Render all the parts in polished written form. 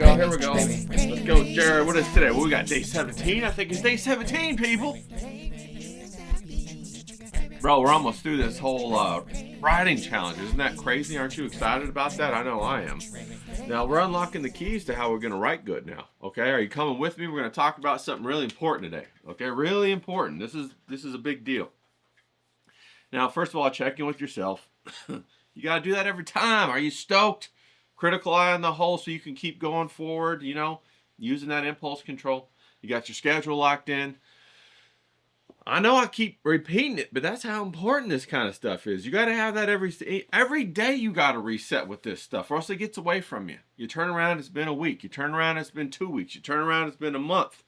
Here we go. Let's go, Jared. What is today? Well, we got day 17. I think it's day 17, people. Bro, we're almost through this whole writing challenge. Isn't that crazy? Aren't you excited about that? I know I am. Now, we're unlocking the keys to how we're going to write good now. Okay, are you coming with me? We're going to talk about something really important today. Okay, really important. This is a big deal. Now, first of all, check in with yourself. You got to do that every time. Are you stoked? Critical eye on the whole so you can keep going forward, you know, using that impulse control. You got your schedule locked in. I know I keep repeating it, but that's how important this kind of stuff is. You got to have that every day. You got to reset with this stuff or else it gets away from you. You turn around, it's been a week. You turn around, it's been 2 weeks. You turn around, it's been a month.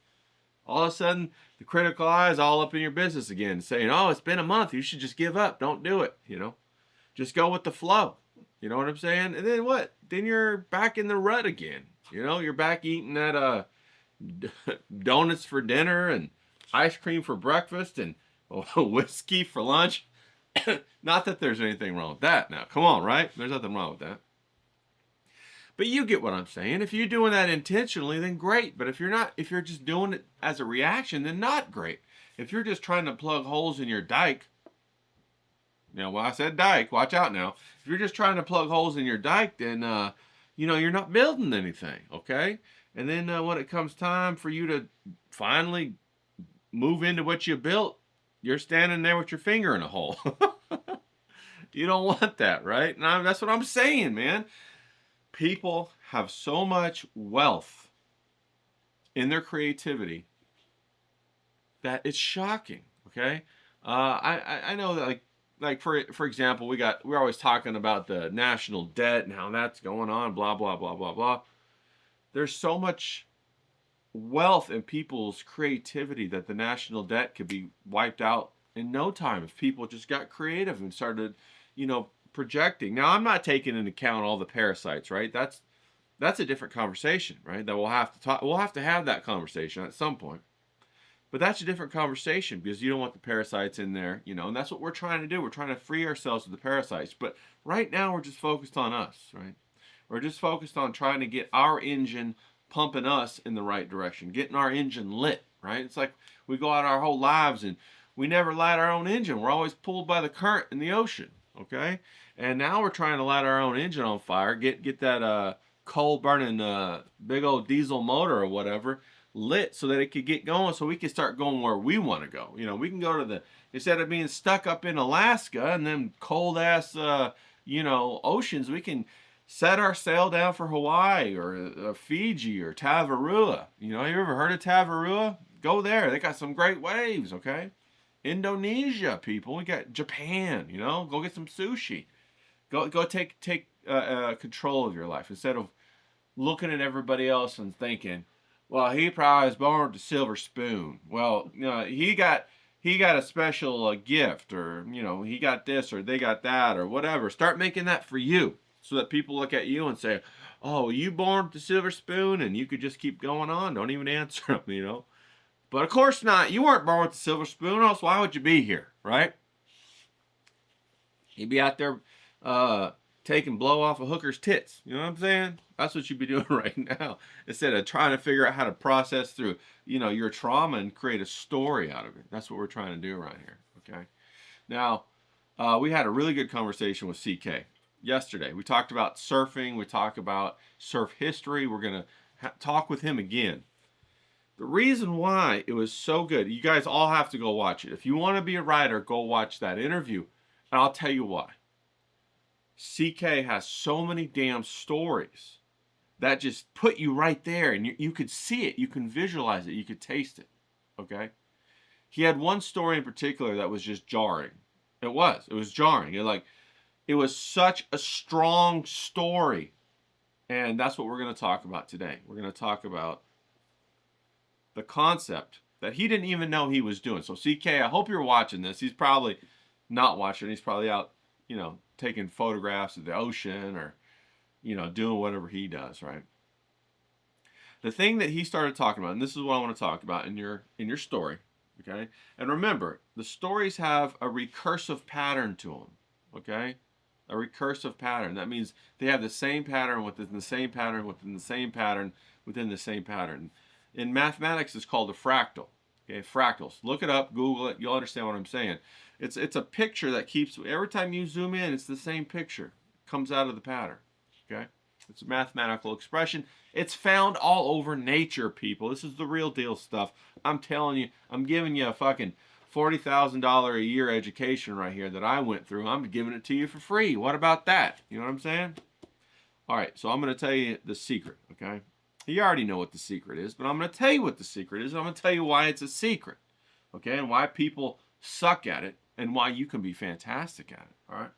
All of a sudden, the critical eye is all up in your business again, saying, oh, it's been a month. You should just give up. Don't do it, you know. Just go with the flow. You know what I'm saying? And then what? Then you're back in the rut again. You know, you're back eating that donuts for dinner and ice cream for breakfast and whiskey for lunch. Not that there's anything wrong with that now. Come on, right? There's nothing wrong with that. But you get what I'm saying. If you're doing that intentionally, then great. But if you're not, if you're just doing it as a reaction, then not great. If you're just trying to plug holes in your dike, you know, well, I said dike, watch out now. If you're just trying to plug holes in your dike, then, you know, you're not building anything, okay? And then when it comes time for you to finally move into what you built, you're standing there with your finger in a hole. You don't want that, right? And that's what I'm saying, man. People have so much wealth in their creativity that it's shocking, okay? I know that, like for example, we're always talking about the national debt and how that's going on, blah, blah, blah, blah, blah. There's so much wealth in people's creativity that the national debt could be wiped out in no time if people just got creative and started, you know, projecting. Now, I'm not taking into account all the parasites, right? That's a different conversation, right? That we'll have to have that conversation at some point. But that's a different conversation because you don't want the parasites in there, you know, and that's what we're trying to do. We're trying to free ourselves of the parasites. But right now we're just focused on us, right? We're just focused on trying to get our engine pumping us in the right direction, getting our engine lit, right? It's like we go out our whole lives and we never light our own engine. We're always pulled by the current in the ocean, okay? And now we're trying to light our own engine on fire, get that coal burning big old diesel motor or whatever lit so that it could get going so we can start going where we want to go. You know, we can go to the, instead of being stuck up in Alaska and then cold ass, you know, oceans, we can set our sail down for Hawaii or Fiji or Tavarua. You know, you ever heard of Tavarua? Go there. They got some great waves, okay? Indonesia, people. We got Japan, you know? Go get some sushi. Go take control of your life instead of looking at everybody else and thinking, well, he probably was born with a silver spoon. Well, you know, he got a special gift, or, you know, he got this or they got that or whatever. Start making that for you so that people look at you and say, oh, you born with the silver spoon, and you could just keep going on. Don't even answer them, you know. But of course not. You weren't born with the silver spoon, else why would you be here, right? You'd be out there taking blow off a hooker's tits. You know what I'm saying? That's what you'd be doing right now. Instead of trying to figure out how to process through, you know, your trauma and create a story out of it. That's what we're trying to do around here, okay? Now, we had a really good conversation with CK yesterday. We talked about surfing. We talked about surf history. We're going to talk with him again. The reason why it was so good, you guys all have to go watch it. If you want to be a writer, go watch that interview. And I'll tell you why. CK has so many damn stories that just put you right there, and you could see it, you can visualize it, you could taste it, okay? He had one story in particular that was just jarring. It was jarring. It was such a strong story. And that's what we're going to talk about today. We're going to talk about the concept that he didn't even know he was doing. So CK, I hope you're watching this. He's probably not watching. He's probably out, taking photographs of the ocean or, doing whatever he does, right? The thing that he started talking about, and this is what I want to talk about in your story, okay? And remember, the stories have a recursive pattern to them, okay? A recursive pattern. That means they have the same pattern within the same pattern within the same pattern within the same pattern. In mathematics, it's called a fractal. Okay, fractals. Look it up, Google it. You'll understand what I'm saying. It's a picture that keeps, every time you zoom in, it's the same picture. It comes out of the pattern. Okay? It's a mathematical expression. It's found all over nature, people. This is the real deal stuff. I'm telling you, I'm giving you a fucking $40,000 a year education right here that I went through. I'm giving it to you for free. What about that? You know what I'm saying? All right, so I'm going to tell you the secret, okay? You already know what the secret is, but I'm going to tell you what the secret is. I'm going to tell you why it's a secret, okay? And why people suck at it and why you can be fantastic at it, all right?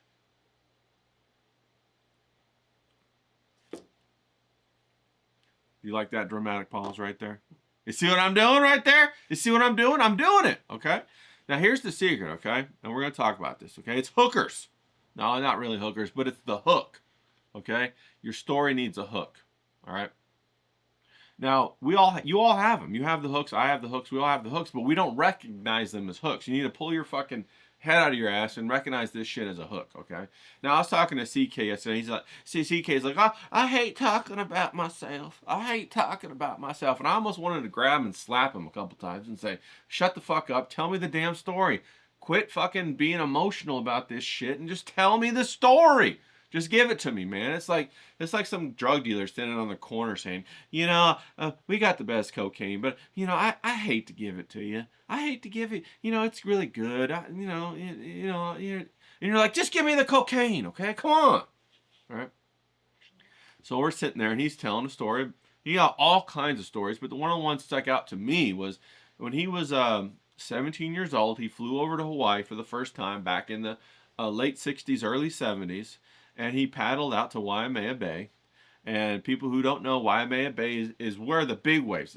You like that dramatic pause right there? You see what I'm doing right there? You see what I'm doing? I'm doing it, okay? Now, here's the secret, okay? And we're going to talk about this, okay? It's hookers. No, not really hookers, but it's the hook, okay? Your story needs a hook, all right? Now, you all have them. You have the hooks, I have the hooks, we all have the hooks, but we don't recognize them as hooks. You need to pull your fucking head out of your ass and recognize this shit as a hook, okay? Now, I was talking to CK yesterday. He's like, CK's like, I hate talking about myself. I hate talking about myself. And I almost wanted to grab him and slap him a couple times and say, shut the fuck up. Tell me the damn story. Quit fucking being emotional about this shit and just tell me the story. Just give it to me, man. It's like some drug dealer standing on the corner saying, we got the best cocaine, but I hate to give it to you. I hate to give it. It's really good. And you're like, just give me the cocaine, okay? Come on, all right? So we're sitting there, and he's telling a story. He got all kinds of stories, but the one that stuck out to me was when he was 17 years old. He flew over to Hawaii for the first time back in the late 60s, early 70s. And he paddled out to Waimea Bay. And people who don't know, Waimea Bay is where the big waves.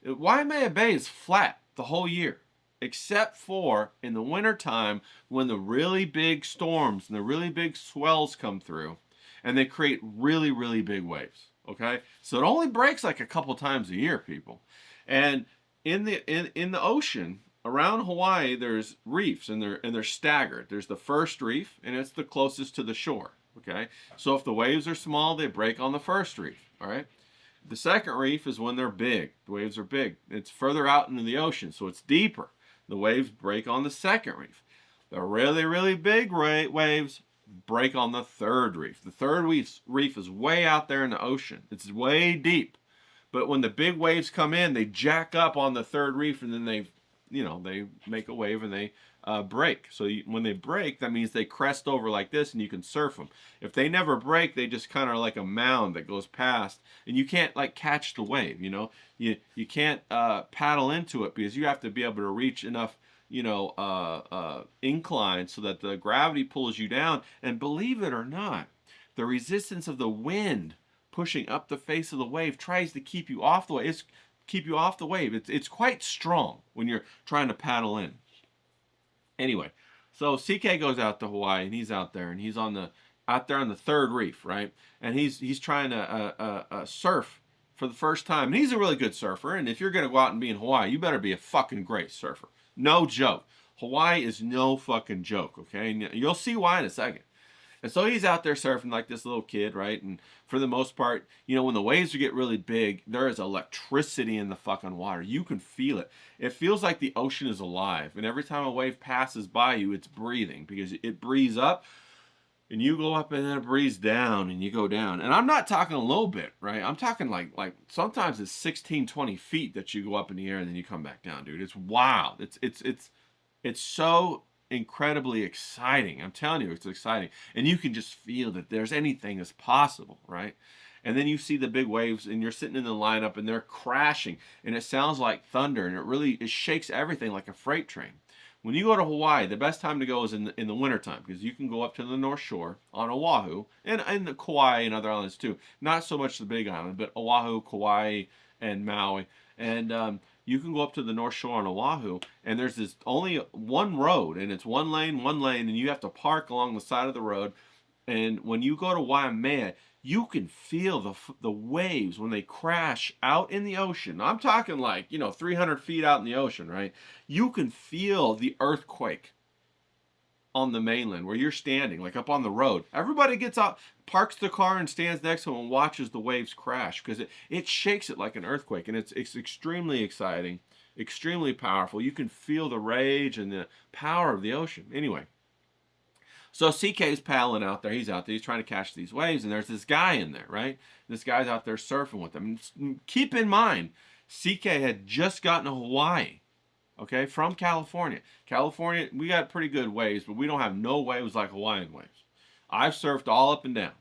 Waimea Bay is flat the whole year, except for in the wintertime when the really big storms and the really big swells come through. And they create really, really big waves. Okay? So it only breaks like a couple times a year, people. And in the ocean, around Hawaii, there's reefs, and they're staggered. There's the first reef, and it's the closest to the shore. Okay, so if the waves are small, they break on the first reef. All right, the second reef is when they're big. The waves are big. It's further out into the ocean, so it's deeper. The waves break on the second reef. The really, really big waves break on the third reef. The third reef is way out there in the ocean. It's way deep. But when the big waves come in, they jack up on the third reef, and then they make a wave and they break. So when they break, that means they crest over like this, and you can surf them. If they never break, they just kind of like a mound that goes past, and you can't like catch the wave. You can't paddle into it because you have to be able to reach enough incline so that the gravity pulls you down. And believe it or not, the resistance of the wind pushing up the face of the wave tries to keep you off the wave. It's quite strong when you're trying to paddle in. Anyway, so CK goes out to Hawaii, and he's out there, and he's out there on the third reef, right? And he's trying to surf for the first time. And he's a really good surfer. And if you're gonna go out and be in Hawaii, you better be a fucking great surfer. No joke. Hawaii is no fucking joke. Okay, and you'll see why in a second. And so he's out there surfing like this little kid, right? And for the most part, when the waves get really big, there is electricity in the fucking water. You can feel it. It feels like the ocean is alive. And every time a wave passes by you, it's breathing because it breathes up and you go up and then it breathes down and you go down. And I'm not talking a little bit, right? I'm talking like sometimes it's 16, 20 feet that you go up in the air and then you come back down, dude. It's wild. It's so incredibly exciting. I'm telling you, it's exciting. And you can just feel that there's anything is possible, right? And then you see the big waves and you're sitting in the lineup and they're crashing and it sounds like thunder and it shakes everything like a freight train. When you go to Hawaii, the best time to go is in the wintertime because you can go up to the North Shore on Oahu and the Kauai and other islands too. Not so much the Big Island, but Oahu, Kauai, and Maui. And you can go up to the North Shore on Oahu, and there's this only one road, and it's one lane, and you have to park along the side of the road. And when you go to Waimea, you can feel the waves when they crash out in the ocean. I'm talking like, 300 feet out in the ocean, right? You can feel the earthquake on the mainland where you're standing, like up on the road. Everybody gets out, parks the car and stands next to them and watches the waves crash because it shakes it like an earthquake. And it's extremely exciting, extremely powerful. You can feel the rage and the power of the ocean. Anyway. So CK's paddling out there. He's out there. He's trying to catch these waves. And there's this guy in there, right? This guy's out there surfing with them. And keep in mind, CK had just gotten to Hawaii, okay, from California. California, we got pretty good waves, but we don't have no waves like Hawaiian waves. I've surfed all up and down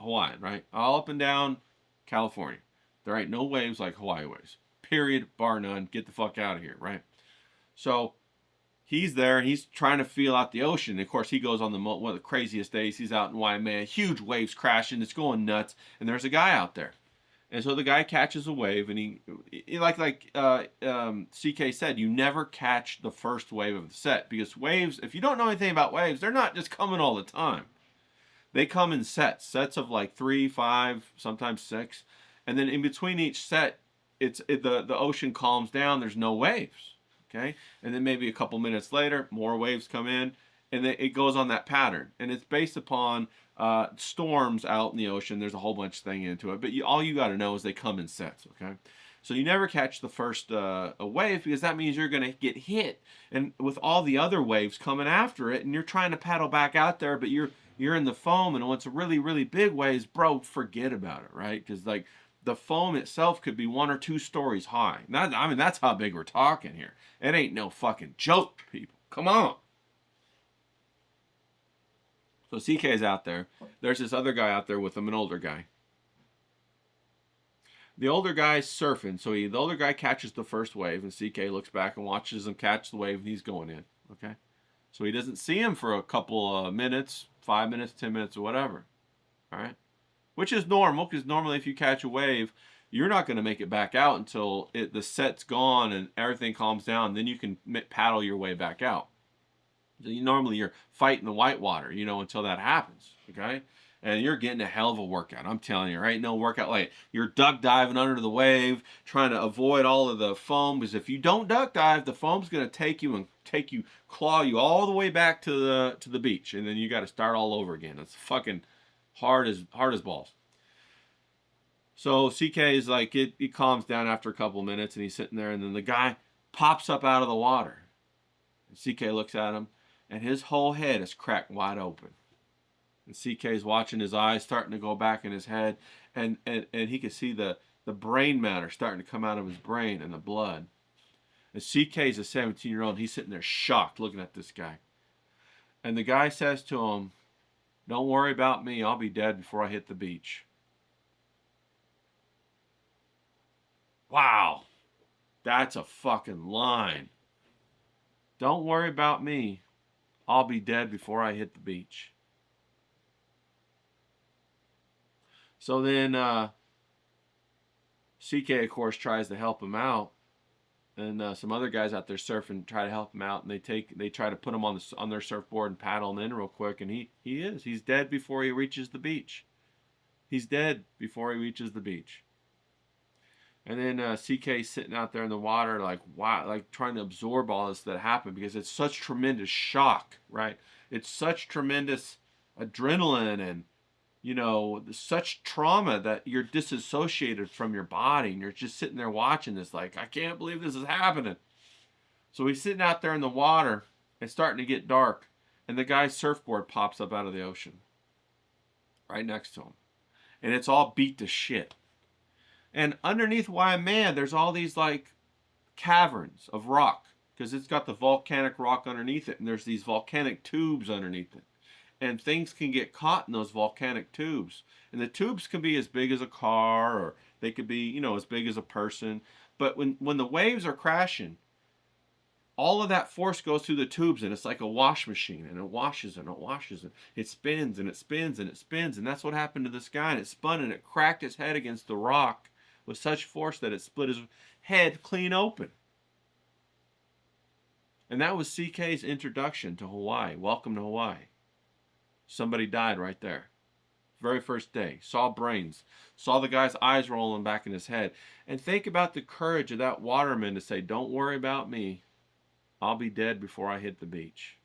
Hawaiian, right? All up and down California. There ain't no waves like Hawaii waves. Period, bar none. Get the fuck out of here, right? So he's there and he's trying to feel out the ocean. And of course, he goes on one of the craziest days. He's out in Waimea, huge waves crashing. It's going nuts. And there's a guy out there. And so the guy catches a wave, and he CK said, you never catch the first wave of the set because waves, if you don't know anything about waves, they're not just coming all the time. They come in sets of like 3, 5, sometimes 6. And then in between each set, the ocean calms down. There's no waves. Okay, and then maybe a couple minutes later, more waves come in, and then it goes on that pattern. And it's based upon storms out in the ocean. There's a whole bunch of things into it, but all you got to know is they come in sets. Okay, so you never catch the first wave because that means you're going to get hit, and with all the other waves coming after it, and you're trying to paddle back out there, but you're in the foam, and when it's a really really big waves, bro, forget about it, right? Because like the foam itself could be 1 or 2 stories high. That's how big we're talking here. It ain't no fucking joke, people. Come on. So CK's out there. There's this other guy out there with him, an older guy. The older guy's surfing, so the older guy catches the first wave, and CK looks back and watches him catch the wave, and he's going in, okay? So he doesn't see him for a couple of minutes, 5 minutes, 10 minutes, or whatever, all right? Which is normal, because normally if you catch a wave, you're not going to make it back out until the set's gone and everything calms down. Then you can paddle your way back out. So normally you're fighting the whitewater, until that happens, okay? And you're getting a hell of a workout. I'm telling you, right? No workout like you're duck diving under the wave, trying to avoid all of the foam. Because if you don't duck dive, the foam's going to take you, claw you all the way back to the beach, and then you got to start all over again. It's fucking hard as balls. So CK is like, it calms down after a couple of minutes, and he's sitting there, and then the guy pops up out of the water. And CK looks at him, and his whole head is cracked wide open. And CK's watching his eyes starting to go back in his head, and he can see the brain matter starting to come out of his brain and the blood. And CK's a 17-year-old, he's sitting there shocked looking at this guy. And the guy says to him, "Don't worry about me, I'll be dead before I hit the beach." Wow, that's a fucking line. Don't worry about me, I'll be dead before I hit the beach. So then CK, of course, tries to help him out. And some other guys out there surfing try to help him out. And they try to put him on their surfboard and paddle him in real quick. And he's dead before he reaches the beach. He's dead before he reaches the beach. And then CK's sitting out there in the water like, wow, like trying to absorb all this that happened because it's such tremendous shock, right? It's such tremendous adrenaline and, such trauma that you're disassociated from your body and you're just sitting there watching this like, I can't believe this is happening. So he's sitting out there in the water. It's starting to get dark, and the guy's surfboard pops up out of the ocean. right next to them. And it's all beat to shit. And underneath Waimea, there's all these like caverns of rock because it's got the volcanic rock underneath it, and there's these volcanic tubes underneath it. And things can get caught in those volcanic tubes. And the tubes can be as big as a car, or they could be, you know, as big as a person. But when the waves are crashing, all of that force goes through the tubes, and it's like a wash machine, and it washes and it washes and it spins and it spins and it spins. And that's what happened to this guy. And it spun and it cracked his head against the rock with such force that it split his head clean open. And that was CK's introduction to Hawaii. Welcome to Hawaii. Somebody died right there. Very first day. Saw brains. Saw the guy's eyes rolling back in his head. And think about the courage of that waterman to say, don't worry about me. I'll be dead before I hit the beach.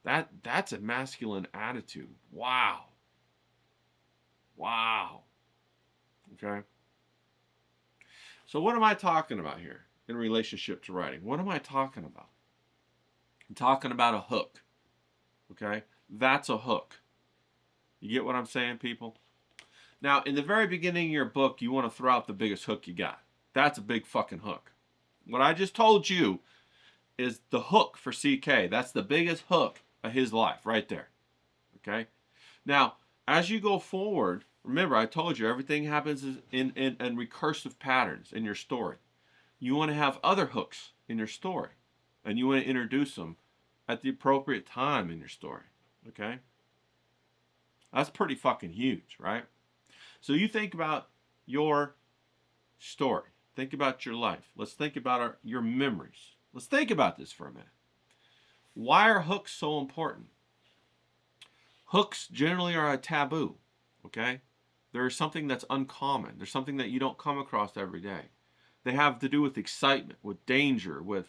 That's a masculine attitude. Wow. Wow. Okay. So what am I talking about here in relationship to writing? What am I talking about? I'm talking about a hook. Okay? That's a hook. You get what I'm saying, people? Now, in the very beginning of your book, you want to throw out the biggest hook you got. That's a big fucking hook. What I just told you is the hook for CK. That's the biggest hook of his life right there. Okay? Now, as you go forward, remember I told you everything happens in recursive patterns in your story. You want to have other hooks in your story, and you want to introduce them at the appropriate time in your story. Okay? That's pretty fucking huge, right? So you think about your story. Think about your life. Let's think about your memories. Let's think about this for a minute. Why are hooks so important? Hooks generally are a taboo, okay? They're something that's uncommon. They're something that you don't come across every day. They have to do with excitement, with danger, with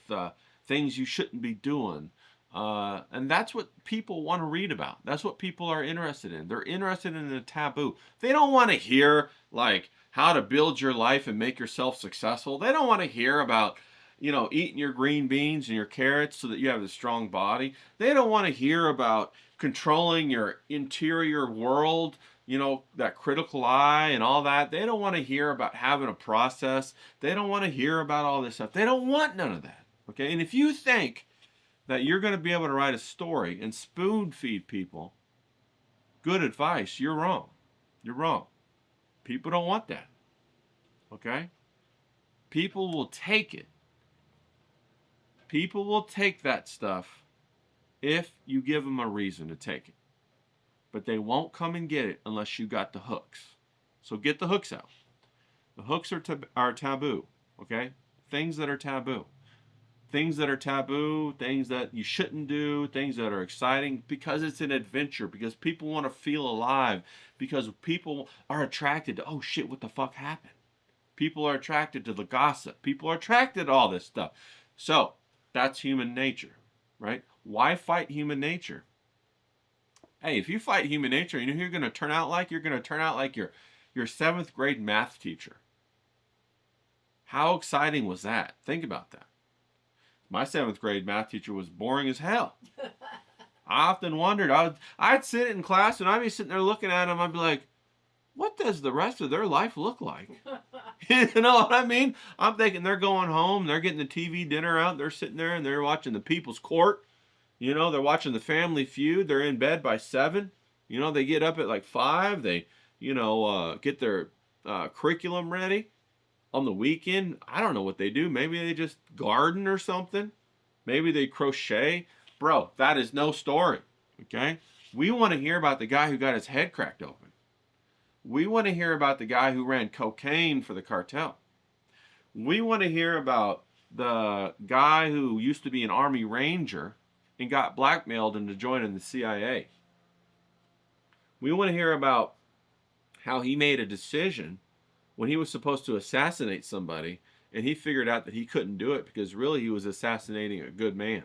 things you shouldn't be doing. And that's what people want to read about. That's what people are interested in. They're interested in the taboo. They don't want to hear, like, how to build your life and make yourself successful. They don't want to hear about, you know, eating your green beans and your carrots so that you have a strong body. They don't want to hear about controlling your interior world, you know, that critical eye and all that. They don't want to hear about having a process. They don't want to hear about all this stuff. They don't want none of that, okay? And if you think that you're going to be able to write a story and spoon feed people good advice, you're wrong. You're wrong. People don't want that, okay? People will take it. People will take that stuff if you give them a reason to take it. But they won't come and get it unless you got the hooks. So get the hooks out. The hooks are taboo, okay? Things that are taboo. Things that are taboo, things that you shouldn't do, things that are exciting because it's an adventure, because people want to feel alive, because people are attracted to, oh shit, what the fuck happened? People are attracted to the gossip. People are attracted to all this stuff. So that's human nature, right? Why fight human nature? Hey, if you fight human nature, you know who you're going to turn out like? You're going to turn out like your 7th grade math teacher. How exciting was that? Think about that. My 7th grade math teacher was boring as hell. I often wondered, I'd sit in class and I'd be sitting there looking at him. I'd be like, what does the rest of their life look like? You know what I mean? I'm thinking they're going home, they're getting the TV dinner out, they're sitting there and they're watching the People's Court. You know, they're watching the Family Feud. They're in bed by 7. You know, they get up at like 5. They, you know, get their curriculum ready. On the weekend, I don't know what they do. Maybe they just garden or something. Maybe they crochet. Bro, that is no story, okay? We want to hear about the guy who got his head cracked open. We want to hear about the guy who ran cocaine for the cartel. We want to hear about the guy who used to be an Army Ranger and got blackmailed into joining the CIA. We want to hear about how he made a decision when he was supposed to assassinate somebody, and he figured out that he couldn't do it because really he was assassinating a good man.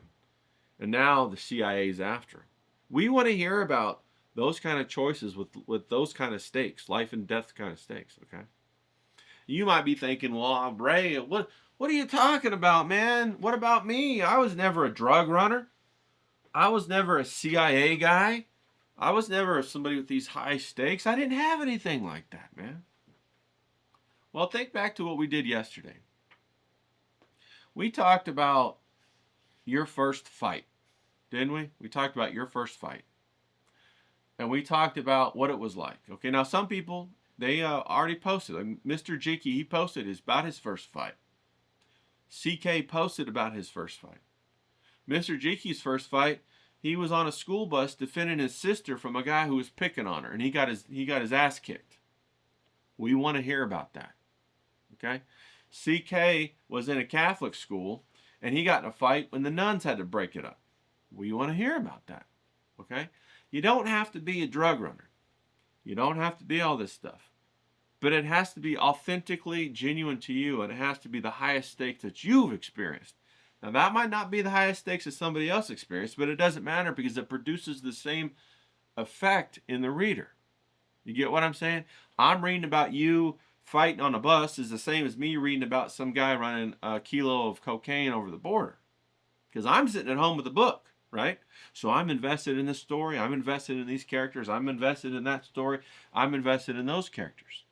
And now the CIA's after him. We want to hear about those kind of choices with those kind of stakes, life and death kind of stakes, okay? You might be thinking, well, Ray, what are you talking about, man? What about me? I was never a drug runner. I was never a CIA guy. I was never somebody with these high stakes. I didn't have anything like that, man. Well, think back to what we did yesterday. We talked about your first fight, didn't we? We talked about your first fight. And we talked about what it was like. Okay, now some people, they already posted. Like Mr. Jiki, he posted about his first fight. CK posted about his first fight. Mr. Jiki's first fight, he was on a school bus defending his sister from a guy who was picking on her, and he got his ass kicked. We want to hear about that. Okay? CK was in a Catholic school, and he got in a fight when the nuns had to break it up. We want to hear about that. Okay? You don't have to be a drug runner. You don't have to be all this stuff. But it has to be authentically genuine to you, and it has to be the highest stakes that you've experienced. Now, that might not be the highest stakes that somebody else experienced, but it doesn't matter because it produces the same effect in the reader. You get what I'm saying? I'm reading about you fighting on a bus is the same as me reading about some guy running a kilo of cocaine over the border. Because I'm sitting at home with a book, right? So I'm invested in this story. I'm invested in these characters. I'm invested in that story. I'm invested in those characters.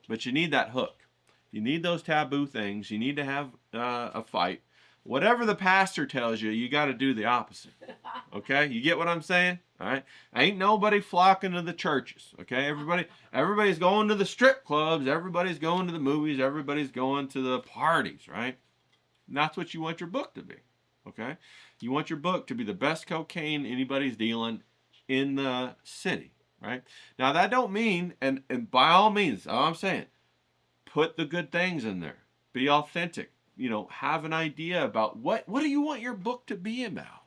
But you need that hook. You need those taboo things. You need to have a fight. Whatever the pastor tells you, you got to do the opposite. Okay? You get what I'm saying? All right? Ain't nobody flocking to the churches. Okay? Everybody's going to the strip clubs. Everybody's going to the movies. Everybody's going to the parties, right? And that's what you want your book to be. Okay? You want your book to be the best cocaine anybody's dealing in the city, right? Now, that don't mean, and by all means, all I'm saying, put the good things in there. Be authentic. You know, have an idea about what do you want your book to be about,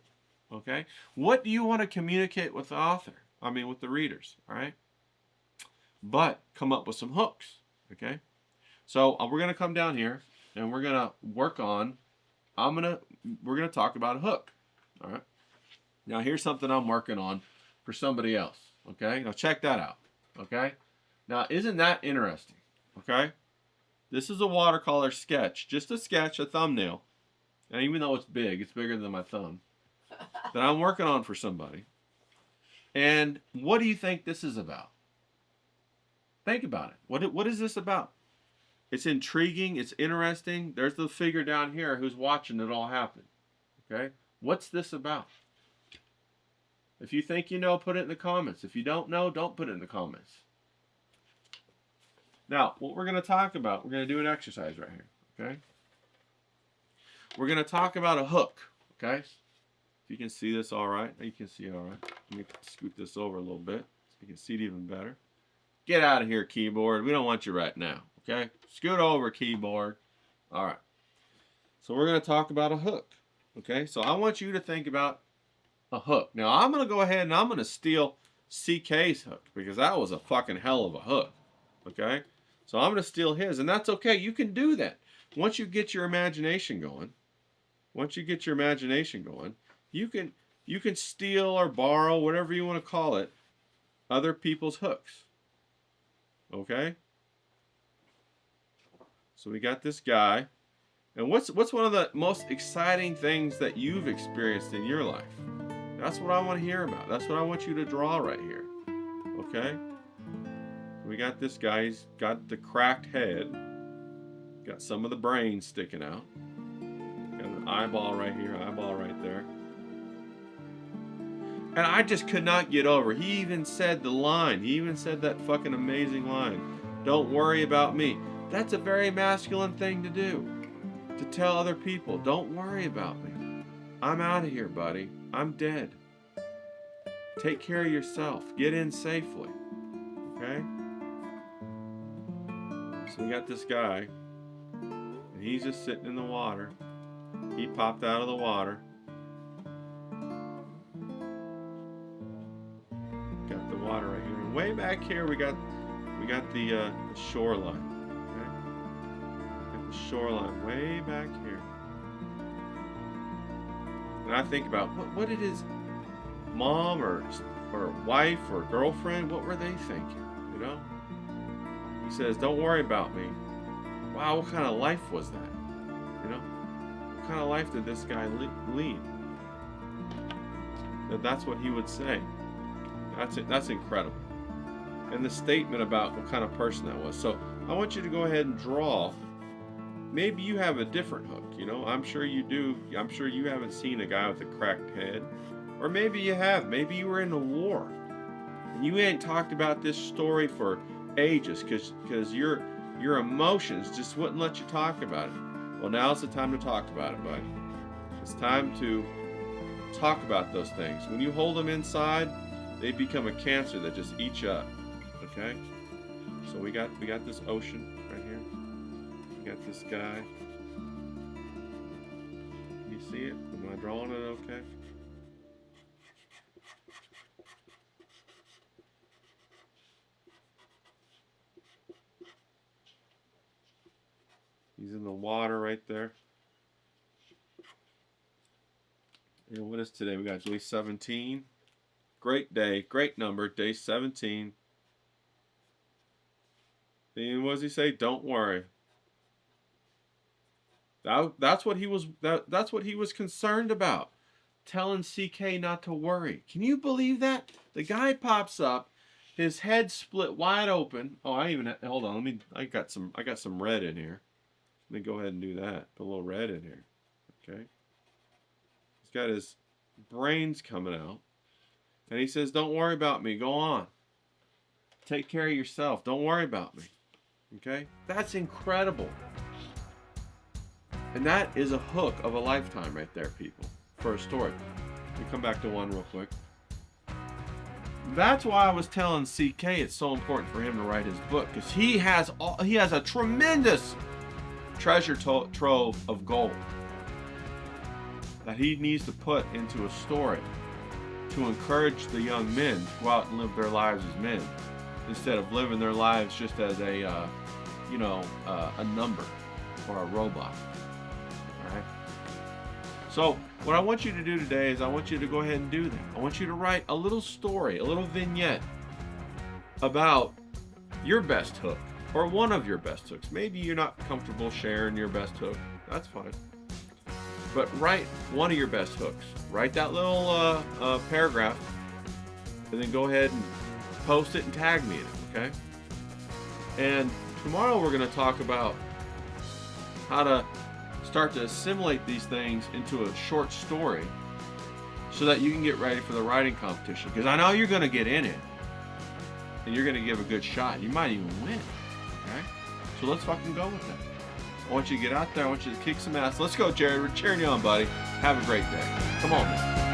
okay? What do you want to communicate with the author? I mean, with the readers, all right? But come up with some hooks, okay? So we're going to come down here and we're going to work on, we're going to talk about a hook, all right? Now, here's something I'm working on for somebody else, okay? Now, check that out, okay? Now, isn't that interesting, okay? This is a watercolor sketch, just a sketch, a thumbnail. And even though it's big, it's bigger than my thumb, that I'm working on for somebody. And what do you think this is about? Think about it. What is this about? It's intriguing. It's interesting. There's the figure down here who's watching it all happen. Okay? What's this about? If you think you know, put it in the comments. If you don't know, don't put it in the comments. Now, what we're going to talk about, we're going to do an exercise right here, okay? We're going to talk about a hook, okay? If you can see this all right, you can see all right. Let me scoot this over a little bit so you can see it even better. Get out of here, keyboard. We don't want you right now, okay? Scoot over, keyboard. All right. So we're going to talk about a hook, okay? So I want you to think about a hook. Now, I'm going to go ahead and I'm going to steal CK's hook because that was a fucking hell of a hook, okay? So I'm going to steal his, and that's okay. You can do that. Once you get your imagination going, you can steal or borrow, whatever you want to call it, other people's hooks. Okay? So we got this guy. And what's one of the most exciting things that you've experienced in your life? That's what I want to hear about. That's what I want you to draw right here. Okay? We got this guy, he's got the cracked head, got some of the brain sticking out, got an eyeball right here, eyeball right there. And I just could not get over, he even said the line, he even said that fucking amazing line, don't worry about me. That's a very masculine thing to do, to tell other people, don't worry about me. I'm out of here, buddy, I'm dead. Take care of yourself, get in safely, okay? So we got this guy, and he's just sitting in the water. He popped out of the water. Got the water right here. And way back here, we got the shoreline. Okay? Got the shoreline way back here. And I think about what did his mom or wife or girlfriend, what were they thinking? You know? He says, don't worry about me. Wow, what kind of life was that? You know? What kind of life did this guy lead? That's what he would say. That's it. That's incredible. And the statement about what kind of person that was. So I want you to go ahead and draw. Maybe you have a different hook, you know. I'm sure you do. I'm sure you haven't seen a guy with a cracked head. Or maybe you have. Maybe you were in the war. And you ain't talked about this story for ages because your emotions just wouldn't let you talk about it. Well, now's the time to talk about it, buddy. It's time to talk about those things. When you hold them inside, they become a cancer that just eats you up. Okay? So we got this ocean right here. We got this guy. You see it? Am I drawing it okay? He's in the water right there. And what is today? We got day 17. Great day, great number, day 17. And what does he say? Don't worry. That's what he was concerned about. Telling CK not to worry. Can you believe that? The guy pops up, his head split wide open. Oh, hold on. I got some red in here. Let me go ahead and do that. Put a little red in here. Okay. He's got his brains coming out. And he says, don't worry about me. Go on. Take care of yourself. Don't worry about me. Okay? That's incredible. And that is a hook of a lifetime right there, people, for a story. Let me come back to one real quick. That's why I was telling CK it's so important for him to write his book, because he has a tremendous treasure trove of gold that he needs to put into a story to encourage the young men to go out and live their lives as men instead of living their lives just as a number or a robot. All right. So what I want you to do today is I want you to go ahead and do that. I want you to write a little story, a little vignette about your best hook. Or one of your best hooks. Maybe you're not comfortable sharing your best hook. That's fine. But write one of your best hooks. Write that little paragraph, and then go ahead and post it and tag me in it, okay? And tomorrow we're going to talk about how to start to assimilate these things into a short story so that you can get ready for the writing competition. Because I know you're going to get in it, and you're going to give a good shot. You might even win. Okay? So let's fucking go with that. I want you to get out there. I want you to kick some ass. Let's go, Jared. We're cheering you on, buddy. Have a great day. Come on, man.